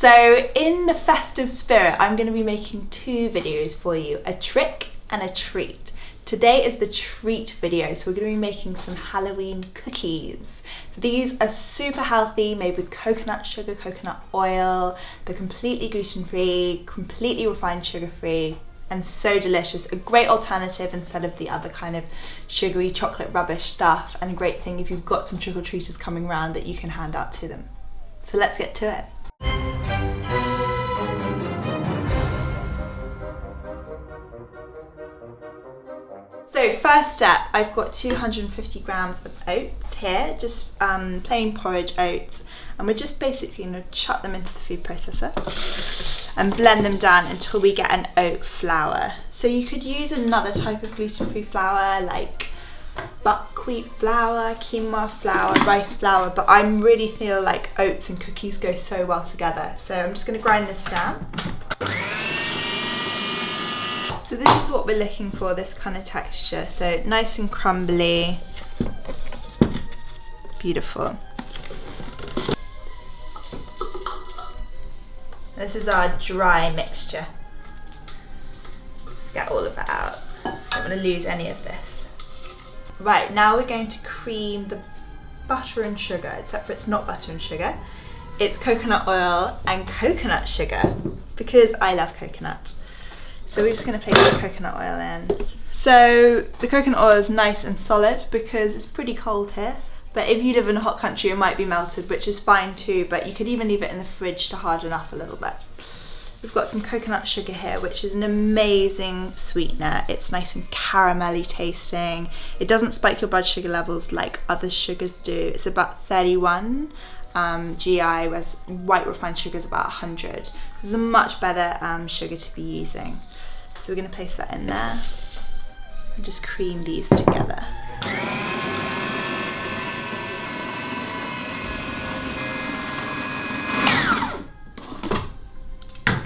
So in the festive spirit, I'm going to be making two videos for you, a trick and a treat. Today is the treat video, so we're going to be making some Halloween cookies. So these are super healthy, made with coconut sugar, coconut oil. They're completely gluten-free, completely refined sugar-free, and so delicious. A great alternative instead of the other kind of sugary chocolate rubbish stuff, and a great thing if you've got some trick-or-treaters coming around that you can hand out to them. So let's get to it. So first step, I've got 250 grams of oats here, just plain porridge oats, and we're just basically going to chuck them into the food processor and blend them down until we get an oat flour. So you could use another type of gluten-free flour like buckwheat flour, quinoa flour, rice flour, but I really feel like oats and cookies go so well together. So I'm just going to grind this down. So this is what we're looking for, this kind of texture. So nice and crumbly, beautiful. This is our dry mixture. Let's get all of it out. I don't want to lose any of this. Right, now we're going to cream the butter and sugar, except for it's not butter and sugar. It's coconut oil and coconut sugar, because I love coconut. So we're just going to place the coconut oil in. So the coconut oil is nice and solid because it's pretty cold here. But if you live in a hot country, it might be melted, which is fine too, but you could even leave it in the fridge to harden up a little bit. We've got some coconut sugar here, which is an amazing sweetener. It's nice and caramelly tasting. It doesn't spike your blood sugar levels like other sugars do. It's about 31 GI, whereas white refined sugar is about 100. So it's a much better sugar to be using. So we're going to place that in there and just cream these together.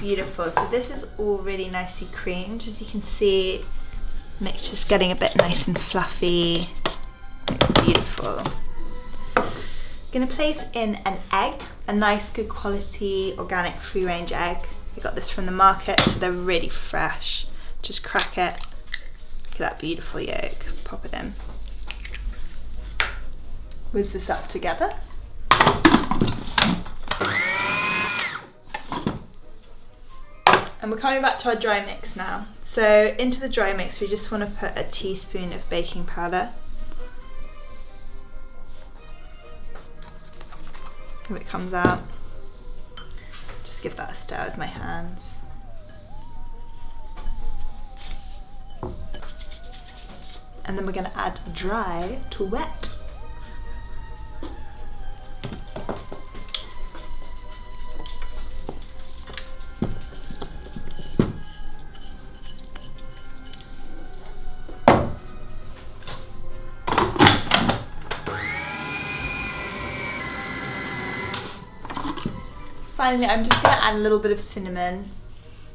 Beautiful. So this is all really nicely creamed. As you can see, mixture's getting a bit nice and fluffy. It's beautiful. I'm going to place in an egg, a nice good quality organic free range egg. I got this from the market, so they're really fresh. Just crack it. Look at that beautiful yolk. Pop it in. Whiz this up together. And we're coming back to our dry mix now. So into the dry mix, we just want to put a teaspoon of baking powder. If it comes out, just give that a stir with my hands. And then we're going to add dry to wet. Finally, I'm just going to add a little bit of cinnamon.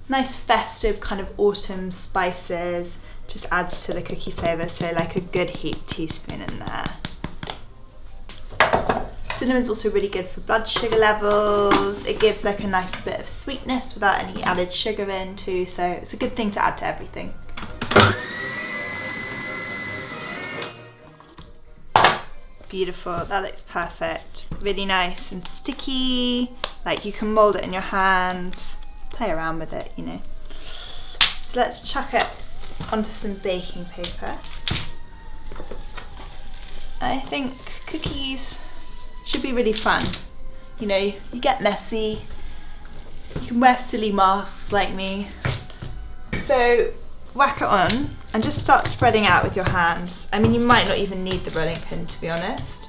Nice festive kind of autumn spices. Just adds to the cookie flavour, so like a good heaped teaspoon in there. Cinnamon's also really good for blood sugar levels. It gives like a nice bit of sweetness without any added sugar in too, so it's a good thing to add to everything. Beautiful, that looks perfect. Really nice and sticky. Like you can mould it in your hands, play around with it, you know. So let's chuck it onto some baking paper. I think cookies should be really fun. You know, you get messy, you can wear silly masks like me. So whack it on and just start spreading out with your hands. I mean, you might not even need the rolling pin, to be honest.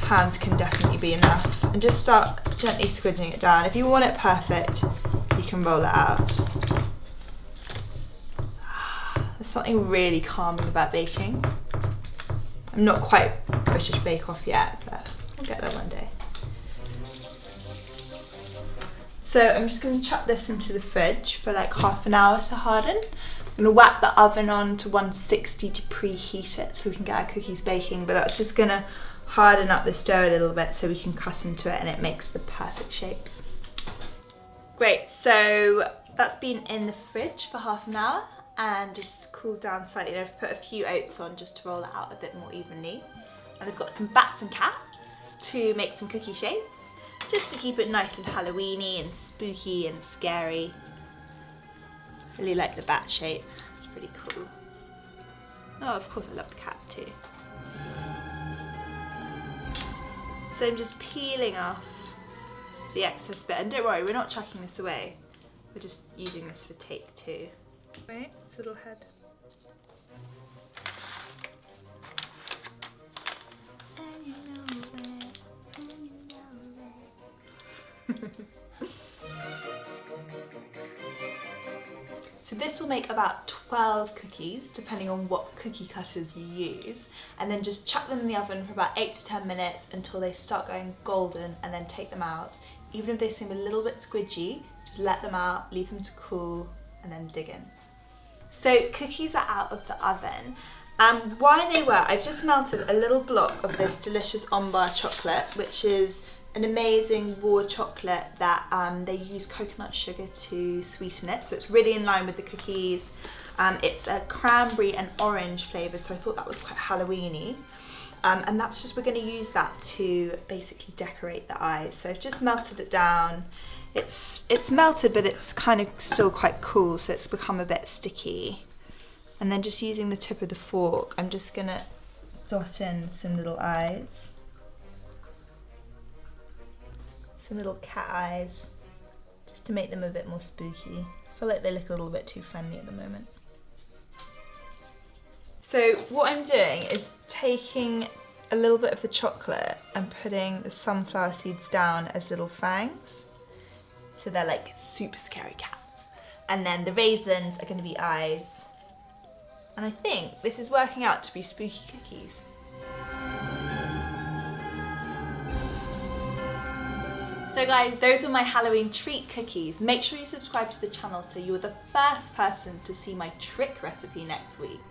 Hands can definitely be enough. And just start gently squidging it down. If you want it perfect, you can roll it out. There's something really calming about baking. I'm not quite British Bake Off yet, but I'll get there one day. So I'm just going to chuck this into the fridge for like half an hour to harden. I'm going to whack the oven on to 160 to preheat it so we can get our cookies baking, but that's just going to harden up the dough a little bit so we can cut into it and it makes the perfect shapes. Great, so that's been in the fridge for half an hour and just cooled down slightly. I've put a few oats on just to roll it out a bit more evenly. And I've got some bats and cats to make some cookie shapes, just to keep it nice and Halloween-y and spooky and scary. Really like the bat shape, it's pretty cool. Oh, of course I love the cat too. So I'm just peeling off the excess bit, and don't worry, we're not chucking this away. We're just using this for take 2. Right, its little head. So this will make about 12 cookies, depending on what cookie cutters you use, and then just chuck them in the oven for about 8 to 10 minutes until they start going golden, and then take them out. Even if they seem a little bit squidgy, just let them out, leave them to cool, and then dig in. So cookies are out of the oven. While they were, I've just melted a little block of this delicious on-bar chocolate, which is an amazing raw chocolate that they use coconut sugar to sweeten it, so it's really in line with the cookies. It's a cranberry and orange flavoured, so I thought that was quite Halloween-y. And that's just, we're going to use that to basically decorate the eyes. So I've just melted it down. It's melted, but it's kind of still quite cool, so it's become a bit sticky. And then just using the tip of the fork, I'm just going to dot in some little eyes. Some little cat eyes, just to make them a bit more spooky. I feel like they look a little bit too friendly at the moment. So what I'm doing is taking a little bit of the chocolate and putting the sunflower seeds down as little fangs. So they're like super scary cats. And then the raisins are going to be eyes. And I think this is working out to be spooky cookies. So guys, those are my Halloween treat cookies. Make sure you subscribe to the channel so you're the first person to see my trick recipe next week.